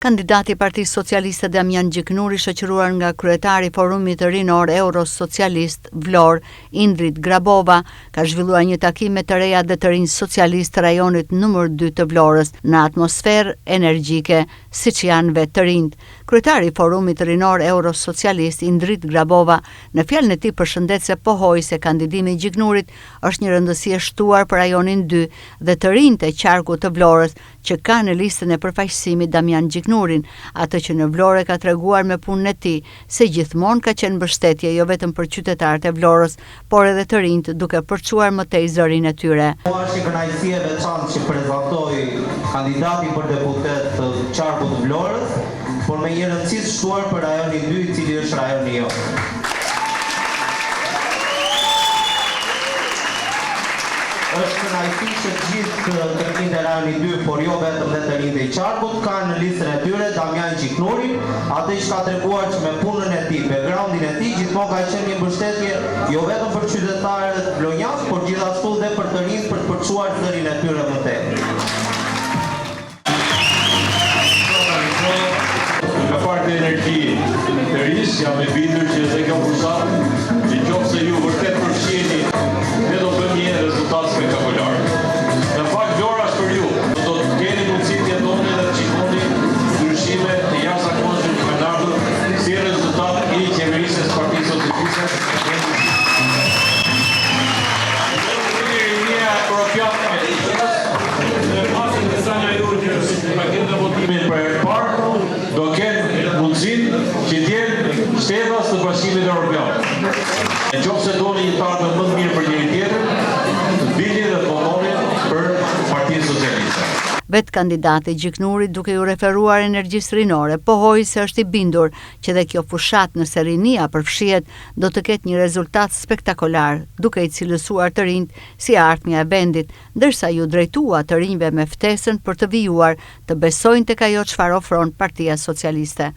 Kandidati i Partisë Socialiste Damian Gjiknuri, shoqëruar nga kryetari i Forumit Rinor Eurosocialist Vlorë, Indrit Grabova, ka zhvilluar një takim me të reja dhe të rinj socialist të rajonit numër 2 të Vlorës në atmosferë energjike, siç janë vetë të rinjt. Kryetari i Forumit Rinor Eurosocialist Indrit Grabova në fjalën e tij përshëndet se pohoi se kandidimi i Gjiknurit është një rëndësi e shtuar për rajonin 2 dhe të rinjt e qarkut të Vlorës që ka në listën e përfaqësimit Damian Gjiknurin, atë që në Vlorë ka treguar me punën e tij se gjithmonë ka qenë mbështetje jo vetëm për qytetarët e Vlorës, por edhe të rinjt, duke përçuar më tej zërin e tyre. Është një kënaqësi e veçantë që prezantoj kandidati për deputet të qarkut të Vlorës, por me një rëndësi të shtuar për rajonin 2, i cili është rajoni jonë. Është kënaqësi që gjithë të rinjtë e rajonit 2, por jo vetëm dhe të rinjtë e qarkut, kanë në listën e tyre Damian Gjiknurin, atë që ka treguar që me punën e tij, backgroundin e tij, gjithmonë ka qenë një mbështetje jo vetëm për qytetarët vlonjans, por gjithashtu dhe për të rinjtë për të përçuar zërin e tyre më tej. Nga parti energji të rinj, jam i bindur që se kjo fushat, që qoftë ju vërtet përfshiheni, ne do bëjmë një rezultat spektakolar. Në fakt Vlora është për ju. Do të keni mundësi të jetoni dhe të shikoni ndryshime të jashtëzakonshme që kanë ardhur si rezultat i qeverisë së Partisë Socialiste. Do kenë mundësinë që t'jenë shtetas të Bashkimit Evropian. Nëse doni një tarë më të mirë për njëri tjetër, të dilni dhe të punoni për Partinë Socialiste. Vetë kandidati Gjiknuri, duke ju referuar energjisë rinore, pohoi se është i bindur që dhe kjo fushat nëse rinia përfshihet do të ketë një rezultat spektakolar, duke i cilësuar të rinjt si ardhmja e vendit, ndërsa ju drejtua të rinjve me ftesën për të vijuar të besojnë tek ajo çfarë ofron Partia Socialiste.